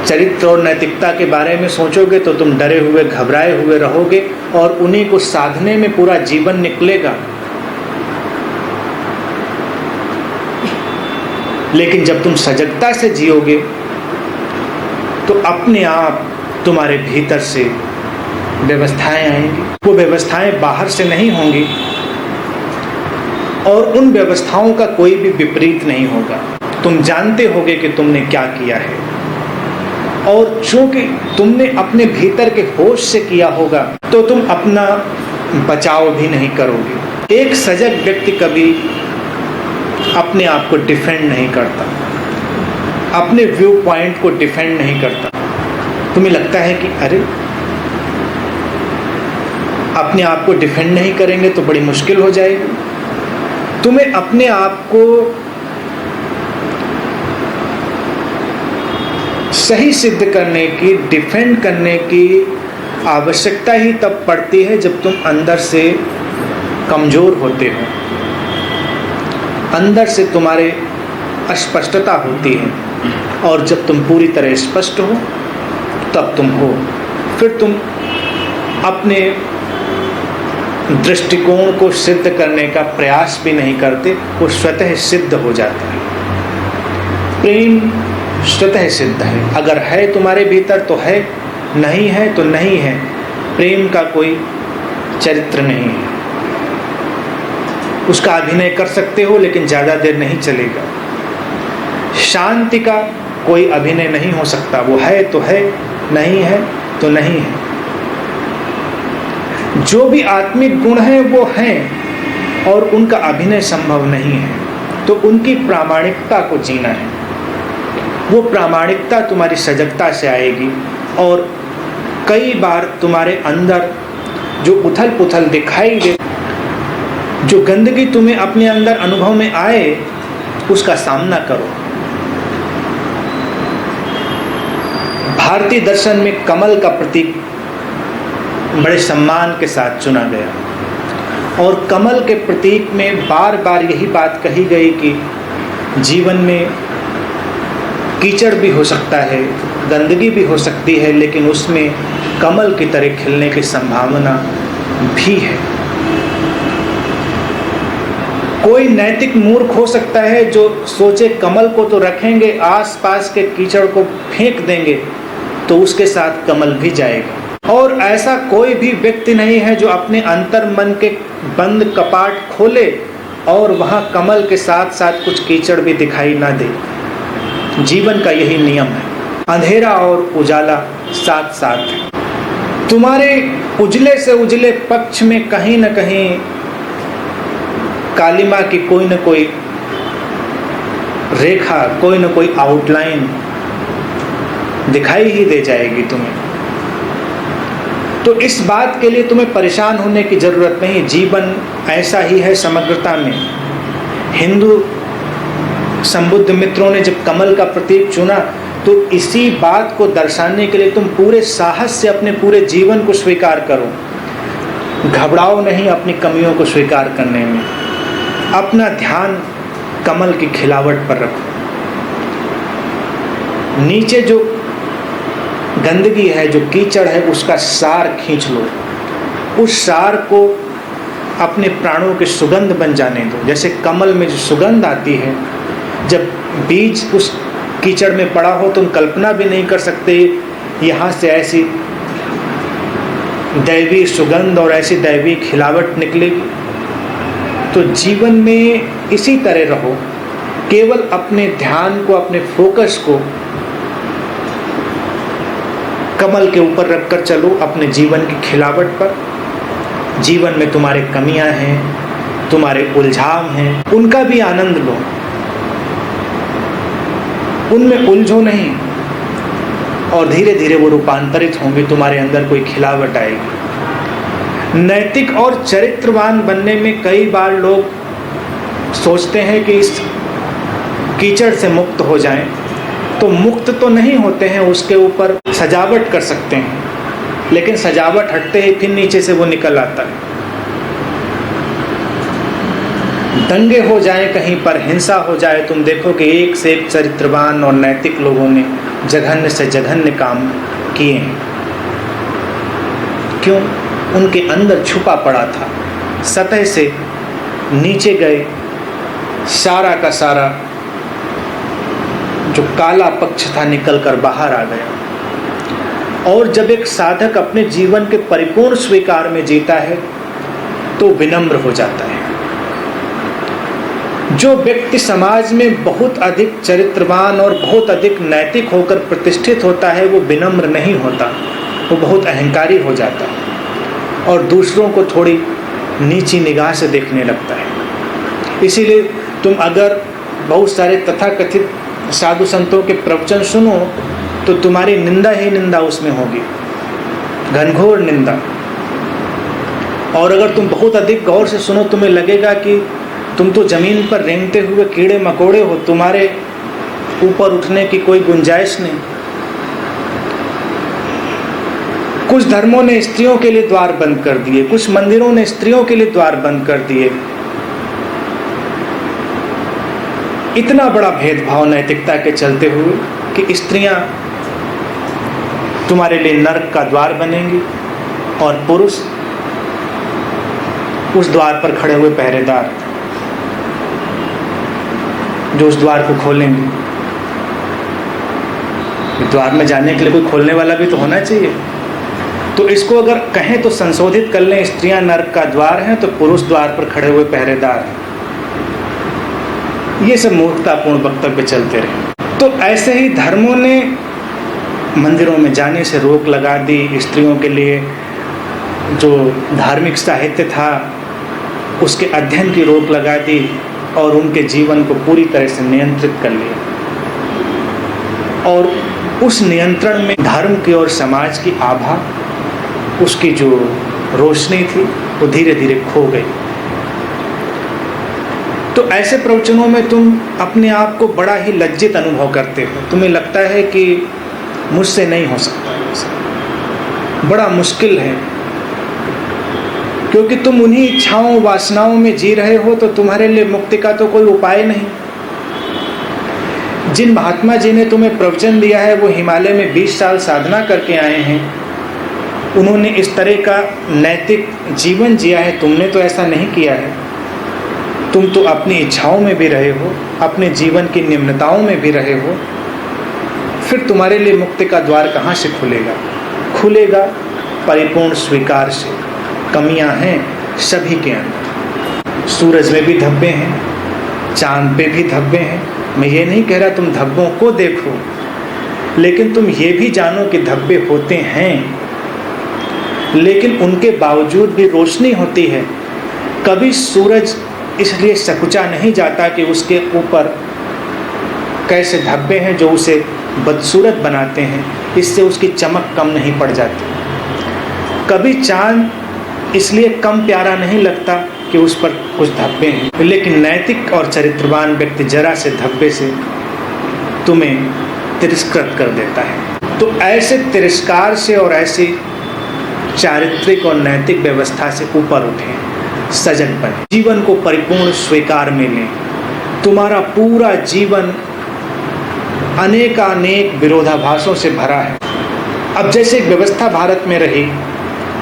चरित्र और नैतिकता के बारे में सोचोगे तो तुम डरे हुए, घबराए हुए रहोगे और उन्हीं को साधने में पूरा जीवन निकलेगा। लेकिन जब तुम सजगता से जियोगे तो अपने आप तुम्हारे भीतर से व्यवस्थाएं आएंगी। वो व्यवस्थाएं बाहर से नहीं होंगी और उन व्यवस्थाओं का कोई भी विपरीत नहीं होगा। तुम जानते होगे कि तुमने क्या किया है, और चूंकि तुमने अपने भीतर के होश से किया होगा तो तुम अपना बचाव भी नहीं करोगे। एक सजग व्यक्ति कभी अपने आप को डिफेंड नहीं करता, अपने व्यू पॉइंट को डिफेंड नहीं करता। तुम्हें लगता है कि अरे अपने आप को डिफेंड नहीं करेंगे तो बड़ी मुश्किल हो जाएगी। तुम्हें अपने आप को सही सिद्ध करने की, डिफेंड करने की आवश्यकता ही तब पड़ती है जब तुम अंदर से कमजोर होते हो, अंदर से तुम्हारे अस्पष्टता होती है, और जब तुम पूरी तरह स्पष्ट हो तब तुम हो। फिर तुम अपने दृष्टिकोण को सिद्ध करने का प्रयास भी नहीं करते, वो स्वतः सिद्ध हो जाता है। प्रेम स्वतः सिद्ध है। अगर है तुम्हारे भीतर तो है, नहीं है तो नहीं है। प्रेम का कोई चरित्र नहीं है। उसका अभिनय कर सकते हो लेकिन ज़्यादा देर नहीं चलेगा। शांति का कोई अभिनय नहीं हो सकता। वो है तो है, नहीं है तो नहीं है। जो भी आत्मिक गुण हैं वो हैं और उनका अभिनय संभव नहीं है। तो उनकी प्रामाणिकता को जीना है। वो प्रामाणिकता तुम्हारी सजगता से आएगी, और कई बार तुम्हारे अंदर जो उथल पुथल दिखाई दे, जो गंदगी तुम्हें अपने अंदर अनुभव में आए, उसका सामना करो। भारतीय दर्शन में कमल का प्रतीक बड़े सम्मान के साथ चुना गया, और कमल के प्रतीक में बार बार यही बात कही गई कि जीवन में कीचड़ भी हो सकता है, गंदगी भी हो सकती है, लेकिन उसमें कमल की तरह खिलने की संभावना भी है। कोई नैतिक मूर्ख हो सकता है जो सोचे कमल को तो रखेंगे, आसपास के कीचड़ को फेंक देंगे तो उसके साथ कमल भी जाएगा। और ऐसा कोई भी व्यक्ति नहीं है जो अपने अंतर मन के बंद कपाट खोले और वहां कमल के साथ साथ कुछ कीचड़ भी दिखाई ना दे। जीवन का यही नियम है, अंधेरा और उजाला साथ साथ। तुम्हारे उजले से उजले पक्ष में कहीं न कहीं कालिमा की कोई न कोई रेखा, कोई न कोई आउटलाइन दिखाई ही दे जाएगी तुम्हें। तो इस बात के लिए तुम्हें परेशान होने की जरूरत नहीं। जीवन ऐसा ही है समग्रता में। हिंदू संबुद्ध मित्रों ने जब कमल का प्रतीक चुना तो इसी बात को दर्शाने के लिए तुम पूरे साहस से अपने पूरे जीवन को स्वीकार करो। घबराओ नहीं अपनी कमियों को स्वीकार करने में। अपना ध्यान कमल की खिलावट पर रखो। नीचे जो गंदगी है, जो कीचड़ है, उसका सार खींच लो। उस सार को अपने प्राणों के सुगंध बन जाने दो। जैसे कमल में जो सुगंध आती है, जब बीज उस कीचड़ में पड़ा हो तुम कल्पना भी नहीं कर सकते यहाँ से ऐसी दैवी सुगंध और ऐसी दैवी खिलावट निकलेगी। तो जीवन में इसी तरह रहो, केवल अपने ध्यान को, अपने फोकस को कमल के ऊपर रखकर चलो, अपने जीवन की खिलावट पर। जीवन में तुम्हारे कमियां हैं, तुम्हारे उलझाव हैं, उनका भी आनंद लो, उनमें उलझो नहीं, और धीरे धीरे वो रूपांतरित होंगे, तुम्हारे अंदर कोई खिलावट आएगी। नैतिक और चरित्रवान बनने में कई बार लोग सोचते हैं कि इस कीचड़ से मुक्त हो जाएं, तो मुक्त तो नहीं होते हैं, उसके ऊपर सजावट कर सकते हैं, लेकिन सजावट हटते ही फिर नीचे से वो निकल आता है। दंगे हो जाए, कहीं पर हिंसा हो जाए, तुम देखो कि एक से एक चरित्रवान और नैतिक लोगों ने जघन्य से जघन्य काम किए हैं। क्यों? उनके अंदर छुपा पड़ा था, सतह से नीचे गए, सारा का सारा जो काला पक्ष था निकल कर बाहर आ गया। और जब एक साधक अपने जीवन के परिपूर्ण स्वीकार में जीता है तो विनम्र हो जाता है। जो व्यक्ति समाज में बहुत अधिक चरित्रवान और बहुत अधिक नैतिक होकर प्रतिष्ठित होता है वो विनम्र नहीं होता, वो बहुत अहंकारी हो जाता है और दूसरों को थोड़ी नीची निगाह से देखने लगता है। इसीलिए तुम अगर बहुत सारे तथाकथित साधु संतों के प्रवचन सुनो तो तुम्हारी निंदा ही निंदा उसमें होगी, घनघोर निंदा। और अगर तुम बहुत अधिक गौर से सुनो तुम्हें लगेगा कि तुम तो जमीन पर रेंगते हुए कीड़े मकोड़े हो, तुम्हारे ऊपर उठने की कोई गुंजाइश नहीं। कुछ धर्मों ने स्त्रियों के लिए द्वार बंद कर दिए, कुछ मंदिरों ने स्त्रियों के लिए द्वार बंद कर दिए। इतना बड़ा भेदभाव नैतिकता के चलते हुए कि स्त्रियां तुम्हारे लिए नरक का द्वार बनेंगी और पुरुष उस द्वार पर खड़े हुए पहरेदार जो उस द्वार को खोलेंगे। द्वार में जाने के लिए कोई खोलने वाला भी तो होना चाहिए। तो इसको अगर कहें तो संशोधित कर लें, स्त्रियां नरक का द्वार हैं तो पुरुष द्वार पर खड़े हुए पहरेदार हैं। ये सब मूर्खतापूर्ण वक्तव्य चलते रहे। तो ऐसे ही धर्मों ने मंदिरों में जाने से रोक लगा दी, स्त्रियों के लिए जो धार्मिक साहित्य था उसके अध्ययन की रोक लगा दी और उनके जीवन को पूरी तरह से नियंत्रित कर लिया। और उस नियंत्रण में धर्म की और समाज की आभा, उसकी जो रोशनी थी वो धीरे धीरे खो गई। तो ऐसे प्रवचनों में तुम अपने आप को बड़ा ही लज्जित अनुभव करते हो। तुम्हें लगता है कि मुझसे नहीं हो सकता, बड़ा मुश्किल है, क्योंकि तुम उन्हीं इच्छाओं वासनाओं में जी रहे हो, तो तुम्हारे लिए मुक्ति का तो कोई उपाय नहीं। जिन महात्मा जी ने तुम्हें प्रवचन दिया है वो हिमालय में 20 साल साधना करके आए हैं, उन्होंने इस तरह का नैतिक जीवन जिया है, तुमने तो ऐसा नहीं किया है। तुम तो अपनी इच्छाओं में भी रहे हो, अपने जीवन की निम्नताओं में भी रहे हो, फिर तुम्हारे लिए मुक्ति का द्वार कहाँ से खुलेगा? खुलेगा परिपूर्ण स्वीकार से। कमियां हैं सभी के अंदर, सूरज में भी धब्बे हैं, चांद पे भी धब्बे हैं। मैं ये नहीं कह रहा तुम धब्बों को देखो, लेकिन तुम ये भी जानो कि धब्बे होते हैं, लेकिन उनके बावजूद भी रोशनी होती है। कभी सूरज इसलिए सकुचा नहीं जाता कि उसके ऊपर कैसे धब्बे हैं जो उसे बदसूरत बनाते हैं, इससे उसकी चमक कम नहीं पड़ जाती। कभी चांद इसलिए कम प्यारा नहीं लगता कि उस पर कुछ धब्बे हैं, लेकिन नैतिक और चरित्रवान व्यक्ति जरा से धब्बे से तुम्हें तिरस्कृत कर देता है। तो ऐसे तिरस्कार से और ऐसी चारित्रिक और नैतिक व्यवस्था से ऊपर उठें, सजग बने, जीवन को परिपूर्ण स्वीकार में लें। तुम्हारा पूरा जीवन अनेकानेक विरोधाभासों से भरा है। अब जैसे एक व्यवस्था भारत में रही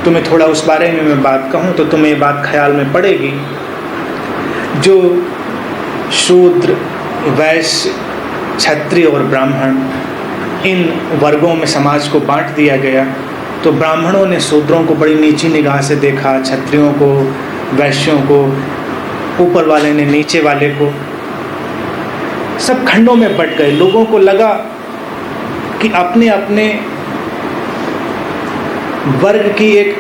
तुम्हें थोड़ा उस बारे में मैं बात कहूँ तो तुम्हें ये बात ख्याल में पड़ेगी। जो शूद्र, वैश्य, क्षत्रिय और ब्राह्मण, इन वर्गों में समाज को बांट दिया गया, तो ब्राह्मणों ने शूद्रों को बड़ी नीची निगाह से देखा, क्षत्रियों को, वैश्यों को, ऊपर वाले ने नीचे वाले को, सब खंडों में बंट गए। लोगों को लगा कि अपने अपने वर्ग की एक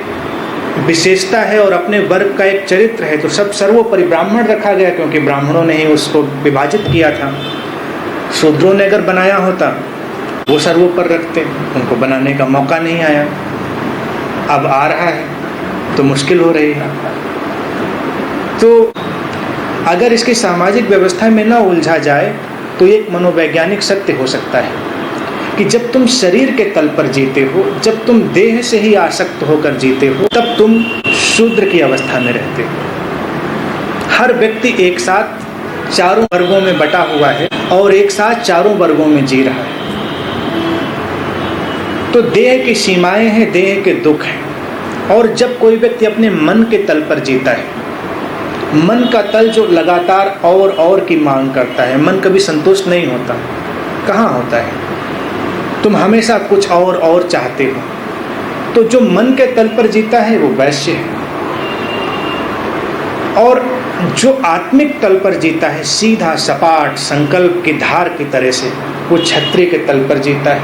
विशेषता है और अपने वर्ग का एक चरित्र है, तो सब सर्वोपरि ब्राह्मण रखा गया, क्योंकि ब्राह्मणों ने ही उसको विभाजित किया था। शूद्रों ने अगर बनाया होता वो सर्वोपर रखते, उनको बनाने का मौका नहीं आया, अब आ रहा है तो मुश्किल हो रही है। तो अगर इसकी सामाजिक व्यवस्था में ना उलझा जाए तो एक मनोवैज्ञानिक सत्य हो सकता है कि जब तुम शरीर के तल पर जीते हो, जब तुम देह से ही आसक्त होकर जीते हो, तब तुम शूद्र की अवस्था में रहते हो। हर व्यक्ति एक साथ चारों वर्गों में बटा हुआ है और एक साथ चारों वर्गों में जी रहा है। तो देह की सीमाएं हैं, देह के दुख हैं। और जब कोई व्यक्ति अपने मन के तल पर जीता है, मन का तल जो लगातार और की मांग करता है, मन कभी संतुष्ट नहीं होता। कहाँ होता है? तुम हमेशा कुछ और चाहते हो। तो जो मन के तल पर जीता है वो वैश्य है, और जो आत्मिक तल पर जीता है, सीधा सपाट संकल्प की धार की तरह से, वो क्षत्रिय के तल पर जीता है।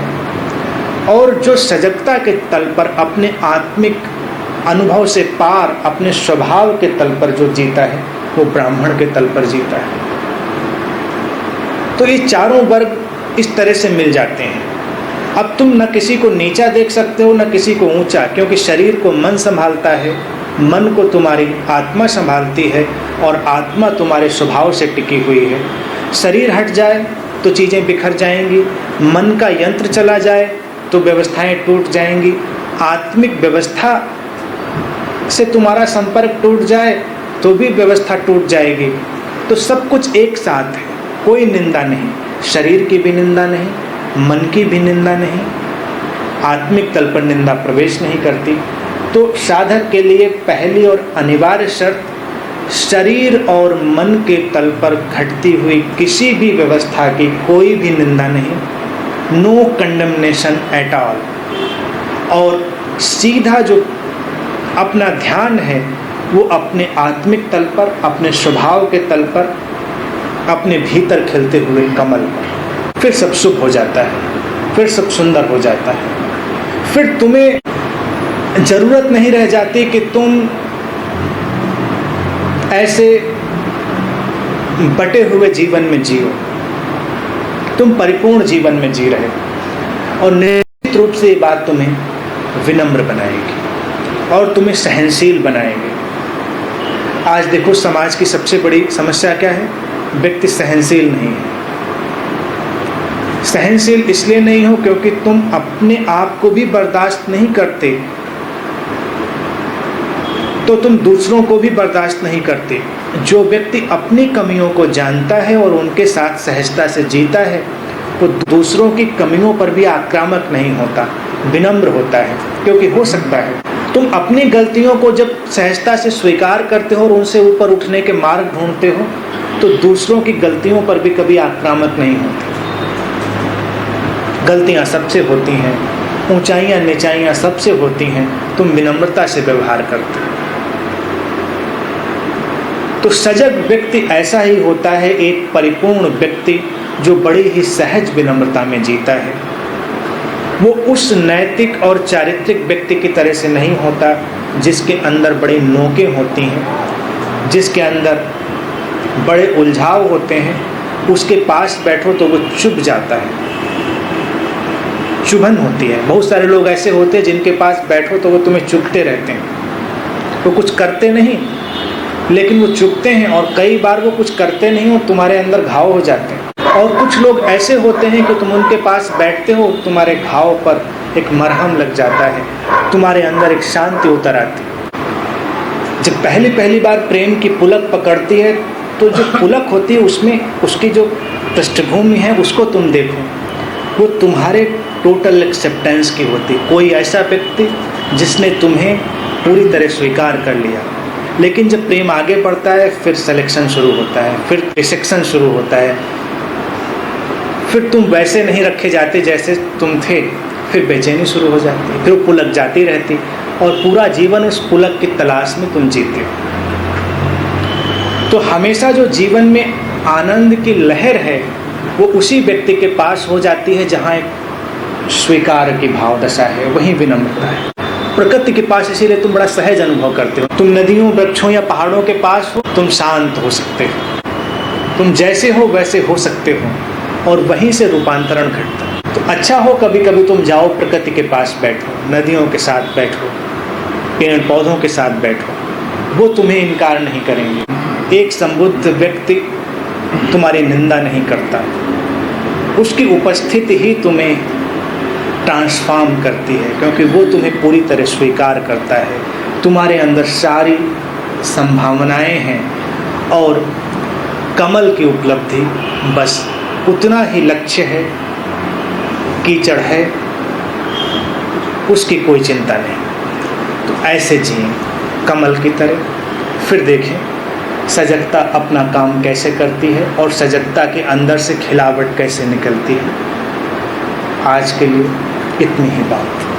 और जो सजगता के तल पर, अपने आत्मिक अनुभव से पार अपने स्वभाव के तल पर जो जीता है, वो ब्राह्मण के तल पर जीता है। तो ये चारों वर्ग इस तरह से मिल जाते हैं। अब तुम न किसी को नीचा देख सकते हो, न किसी को ऊंचा, क्योंकि शरीर को मन संभालता है, मन को तुम्हारी आत्मा संभालती है, और आत्मा तुम्हारे स्वभाव से टिकी हुई है। शरीर हट जाए तो चीज़ें बिखर जाएंगी, मन का यंत्र चला जाए तो व्यवस्थाएं टूट जाएंगी, आत्मिक व्यवस्था से तुम्हारा संपर्क टूट जाए तो भी व्यवस्था टूट जाएगी। तो सब कुछ एक साथ है, कोई निंदा नहीं, शरीर की भी निंदा नहीं, मन की भी निंदा नहीं, आत्मिक तल पर निंदा प्रवेश नहीं करती। तो साधक के लिए पहली और अनिवार्य शर्त, शरीर और मन के तल पर घटती हुई किसी भी व्यवस्था की कोई भी निंदा नहीं, नो कंडेमनेशन एट ऑल। और सीधा जो अपना ध्यान है वो अपने आत्मिक तल पर, अपने स्वभाव के तल पर, अपने भीतर खिलते हुए कमल पर। फिर सब शुभ हो जाता है, फिर सब सुंदर हो जाता है। फिर तुम्हें जरूरत नहीं रह जाती कि तुम ऐसे बटे हुए जीवन में जियो, तुम परिपूर्ण जीवन में जी रहे हो। और निश्चित रूप से ये बात तुम्हें विनम्र बनाएगी और तुम्हें सहनशील बनाएगी। आज देखो समाज की सबसे बड़ी समस्या क्या है? व्यक्ति सहनशील नहीं है। सहनशील इसलिए नहीं हो क्योंकि तुम अपने आप को भी बर्दाश्त नहीं करते, तो तुम दूसरों को भी बर्दाश्त नहीं करते। जो व्यक्ति अपनी कमियों को जानता है और उनके साथ सहजता से जीता है, वो दूसरों की कमियों पर भी आक्रामक नहीं होता, विनम्र होता है। क्योंकि हो सकता है तुम अपनी गलतियों को जब सहजता से स्वीकार करते हो और उनसे ऊपर उठने के मार्ग ढूंढते हो, तो दूसरों की गलतियों पर भी कभी आक्रामक नहीं होते। गलतियां सबसे होती हैं, ऊंचाइयां नीचाइयां सबसे होती हैं, तुम विनम्रता से व्यवहार करते हो। तो सजग व्यक्ति ऐसा ही होता है, एक परिपूर्ण व्यक्ति जो बड़ी ही सहज विनम्रता में जीता है। वो उस नैतिक और चारित्रिक व्यक्ति की तरह से नहीं होता जिसके अंदर बड़ी नोकें होती हैं, जिसके अंदर बड़े उलझाव होते हैं। उसके पास बैठो तो वो चुभ जाता है, चुभन होती है। बहुत सारे लोग ऐसे होते हैं जिनके पास बैठो तो वो तुम्हें चुभते रहते हैं। वो कुछ करते नहीं लेकिन वो चुभते हैं, और कई बार वो कुछ करते नहीं और तुम्हारे अंदर घाव हो जाते हैं। और कुछ लोग ऐसे होते हैं कि तुम उनके पास बैठते हो, तुम्हारे घाव पर एक मरहम लग जाता है, तुम्हारे अंदर एक शांति उतर आती है। जब पहली बार प्रेम की पुलक पकड़ती है, तो जो पुलक होती है उसमें उसकी जो पृष्ठभूमि है उसको तुम देखो, वो तुम्हारे टोटल एक्सेप्टेंस की होती। कोई ऐसा व्यक्ति जिसने तुम्हें पूरी तरह स्वीकार कर लिया। लेकिन जब प्रेम आगे बढ़ता है फिर सिलेक्शन शुरू होता है, फिर रिसेक्शन शुरू होता है, फिर तुम वैसे नहीं रखे जाते जैसे तुम थे, फिर बेचैनी शुरू हो जाती, फिर वो पुलक जाती रहती और पूरा जीवन उस पुलक की तलाश में तुम जीते हो। तो हमेशा जो जीवन में आनंद की लहर है वो उसी व्यक्ति के पास हो जाती है जहाँ एक स्वीकार की भाव दशा है, वहीं विनम्रता है। प्रकृति के पास इसीलिए तुम बड़ा सहज अनुभव करते हो। तुम नदियों, वृक्षों या पहाड़ों के पास हो, तुम शांत हो सकते हो, तुम जैसे हो वैसे हो सकते हो और वहीं से रूपांतरण घटता है। तो अच्छा हो कभी कभी तुम जाओ प्रकृति के पास बैठो, नदियों के साथ बैठो, पेड़ पौधों के साथ बैठो, वो तुम्हें इनकार नहीं करेंगे। एक संबुद्ध व्यक्ति तुम्हारी निंदा नहीं करता, उसकी उपस्थिति ही तुम्हें ट्रांसफॉर्म करती है, क्योंकि वो तुम्हें पूरी तरह स्वीकार करता है। तुम्हारे अंदर सारी संभावनाएं हैं और कमल की उपलब्धि बस उतना ही लक्ष्य है, कीचड़ है, उसकी कोई चिंता नहीं। तो ऐसे जिए कमल की तरह, फिर देखें सजगता अपना काम कैसे करती है और सजगता के अंदर से खिलावट कैसे निकलती है। आज के लिए इतनी ही बात।